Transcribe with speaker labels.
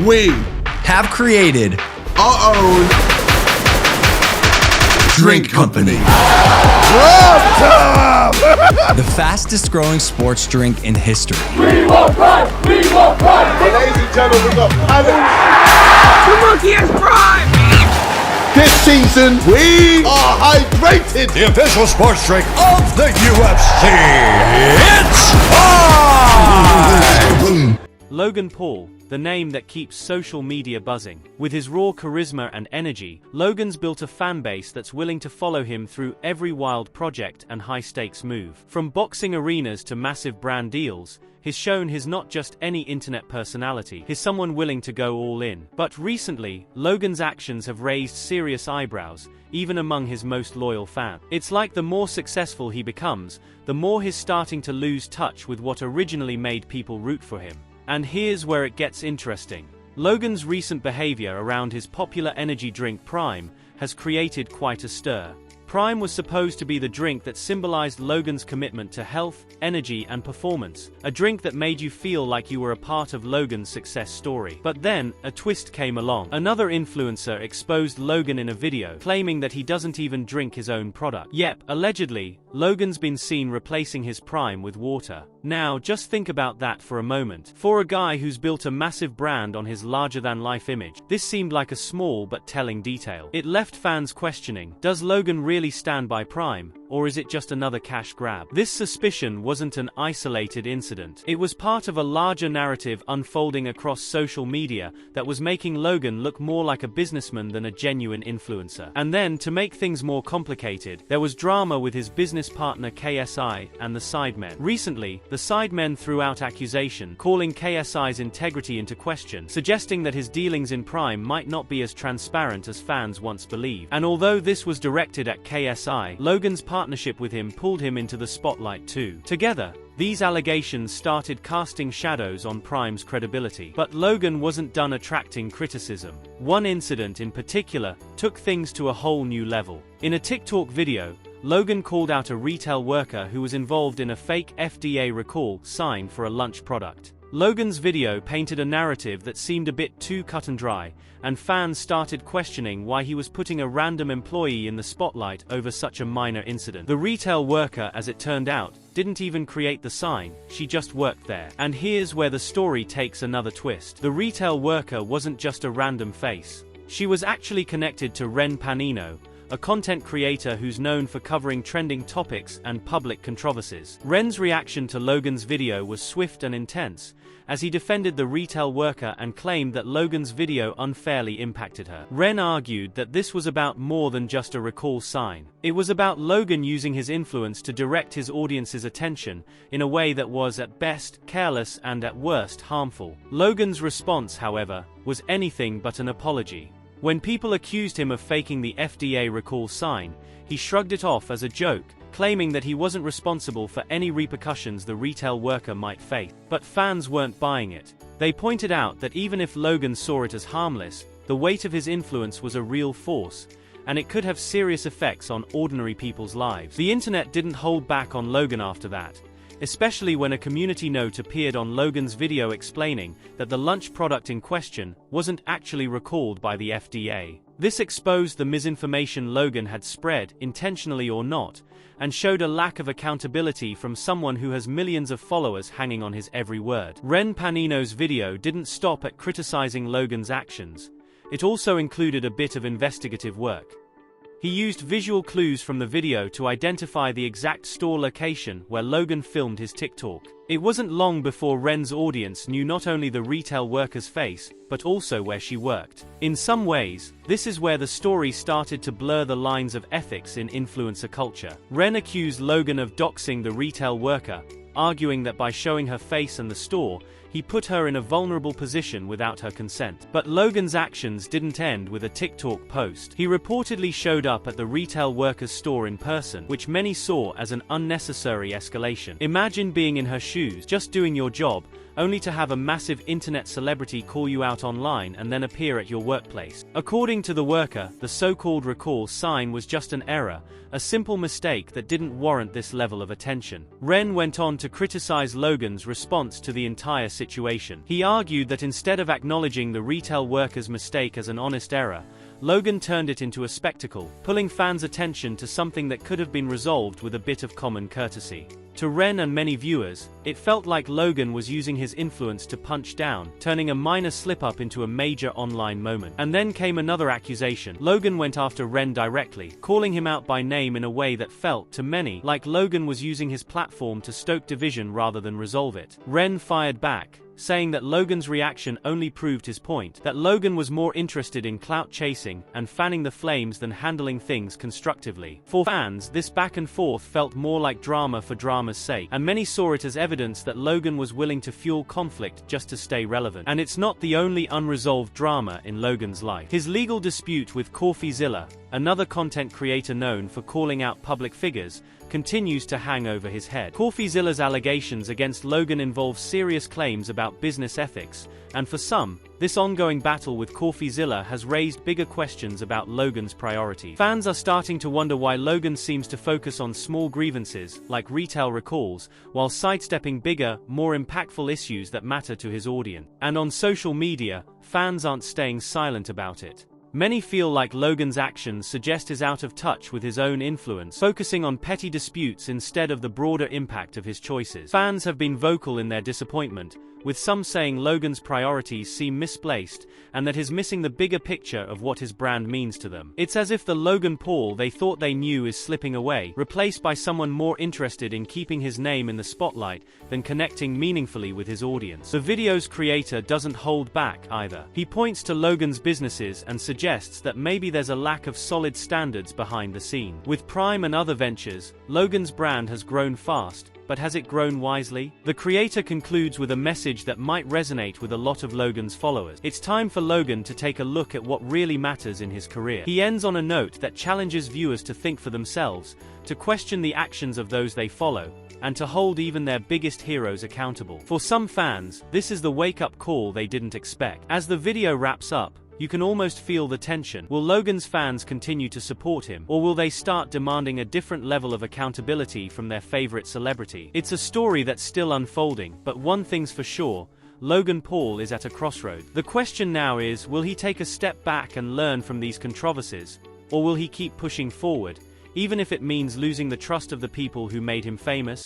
Speaker 1: We
Speaker 2: have created
Speaker 1: our own drink company.
Speaker 2: The fastest growing sports drink in history.
Speaker 3: We want Prime! We want Prime!
Speaker 1: Ladies and gentlemen, we got
Speaker 3: The monkey has Prime!
Speaker 1: this season, we are hydrated.
Speaker 4: The official sports drink of the UFC. It's Prime!
Speaker 5: Logan Paul, the name that keeps social media buzzing. With his raw charisma and energy, Logan's built a fan base that's willing to follow him through every wild project and high-stakes move. From boxing arenas to massive brand deals, he's shown he's not just any internet personality, he's someone willing to go all in. But recently, Logan's actions have raised serious eyebrows, even among his most loyal fans. It's like the more successful he becomes, the more he's starting to lose touch with what originally made people root for him. And here's where it gets interesting. Logan's recent behavior around his popular energy drink Prime has created quite a stir. Prime was supposed to be the drink that symbolized Logan's commitment to health, energy, and performance, a drink that made you feel like you were a part of Logan's success story. But then, a twist came along. Another influencer exposed Logan in a video, claiming that he doesn't even drink his own product. Yep, allegedly, Logan's been seen replacing his Prime with water. Now, just think about that for a moment. For a guy who's built a massive brand on his larger-than-life image, this seemed like a small but telling detail. It left fans questioning, does Logan really stand by Prime, or is it just another cash grab? This suspicion wasn't an isolated incident. It was part of a larger narrative unfolding across social media that was making Logan look more like a businessman than a genuine influencer. And then, to make things more complicated, there was drama with his business partner KSI and the Sidemen. Recently, the Sidemen threw out accusation, calling KSI's integrity into question, suggesting that his dealings in Prime might not be as transparent as fans once believed. And although this was directed at KSI, Logan's partnership with him pulled him into the spotlight too. Together, these allegations started casting shadows on Prime's credibility. But Logan wasn't done attracting criticism. One incident in particular took things to a whole new level. In a TikTok video, Logan called out a retail worker who was involved in a fake FDA recall sign for a lunch product. Logan's video painted a narrative that seemed a bit too cut and dry, and fans started questioning why he was putting a random employee in the spotlight over such a minor incident. The retail worker, as it turned out, didn't even create the sign, she just worked there. And here's where the story takes another twist. The retail worker wasn't just a random face. She was actually connected to Ren Panino, a content creator who's known for covering trending topics and public controversies. Ren's reaction to Logan's video was swift and intense, as he defended the retail worker and claimed that Logan's video unfairly impacted her. Ren argued that this was about more than just a recall sign. It was about Logan using his influence to direct his audience's attention in a way that was, at best, careless and at worst, harmful. Logan's response, however, was anything but an apology. When people accused him of faking the FDA recall sign, he shrugged it off as a joke, claiming that he wasn't responsible for any repercussions the retail worker might face. But fans weren't buying it. They pointed out that even if Logan saw it as harmless, the weight of his influence was a real force, and it could have serious effects on ordinary people's lives. The internet didn't hold back on Logan after that, especially when a community note appeared on Logan's video explaining that the lunch product in question wasn't actually recalled by the FDA. This exposed the misinformation Logan had spread, intentionally or not, and showed a lack of accountability from someone who has millions of followers hanging on his every word. Ren Panino's video didn't stop at criticizing Logan's actions. It also included a bit of investigative work. He used visual clues from the video to identify the exact store location where Logan filmed his TikTok. It wasn't long before Ren's audience knew not only the retail worker's face, but also where she worked. In some ways, this is where the story started to blur the lines of ethics in influencer culture. Ren accused Logan of doxing the retail worker, arguing that by showing her face and the store, he put her in a vulnerable position without her consent. But Logan's actions didn't end with a TikTok post. He reportedly showed up at the retail worker's store in person, which many saw as an unnecessary escalation. Imagine being in her shoes, just doing your job, only to have a massive internet celebrity call you out online and then appear at your workplace. According to the worker, the so-called recall sign was just an error, a simple mistake that didn't warrant this level of attention. Ren went on to criticize Logan's response to the entire situation. situation. He argued that instead of acknowledging the retail worker's mistake as an honest error, Logan turned it into a spectacle, pulling fans' attention to something that could have been resolved with a bit of common courtesy. To Ren and many viewers, it felt like Logan was using his influence to punch down, turning a minor slip-up into a major online moment. And then came another accusation. Logan went after Ren directly, calling him out by name in a way that felt, to many, like Logan was using his platform to stoke division rather than resolve it. Ren fired back, saying that Logan's reaction only proved his point, that Logan was more interested in clout chasing and fanning the flames than handling things constructively. For fans, this back and forth felt more like drama for drama's sake, and many saw it as evidence that Logan was willing to fuel conflict just to stay relevant. And it's not the only unresolved drama in Logan's life. His legal dispute with Cautionary, another content creator known for calling out public figures, continues to hang over his head. Cautionary's allegations against Logan involve serious claims about business ethics, and for some, this ongoing battle with Cautionary has raised bigger questions about Logan's priorities. Fans are starting to wonder why Logan seems to focus on small grievances, like retail recalls, while sidestepping bigger, more impactful issues that matter to his audience. And on social media, fans aren't staying silent about it. Many feel like Logan's actions suggest he's out of touch with his own influence, focusing on petty disputes instead of the broader impact of his choices. Fans have been vocal in their disappointment, with some saying Logan's priorities seem misplaced and that he's missing the bigger picture of what his brand means to them. It's as if the Logan Paul they thought they knew is slipping away, replaced by someone more interested in keeping his name in the spotlight than connecting meaningfully with his audience. The video's creator doesn't hold back either. He points to Logan's businesses and suggests that maybe there's a lack of solid standards behind the scene. With Prime and other ventures, Logan's brand has grown fast, but has it grown wisely? The creator concludes with a message that might resonate with a lot of Logan's followers. It's time for Logan to take a look at what really matters in his career. He ends on a note that challenges viewers to think for themselves, to question the actions of those they follow, and to hold even their biggest heroes accountable. For some fans, this is the wake-up call they didn't expect. As the video wraps up, you can almost feel the tension. Will Logan's fans continue to support him, or will they start demanding a different level of accountability from their favorite celebrity? It's a story that's still unfolding, but one thing's for sure, Logan Paul is at a crossroad. The question now is, will he take a step back and learn from these controversies, or will he keep pushing forward, even if it means losing the trust of the people who made him famous?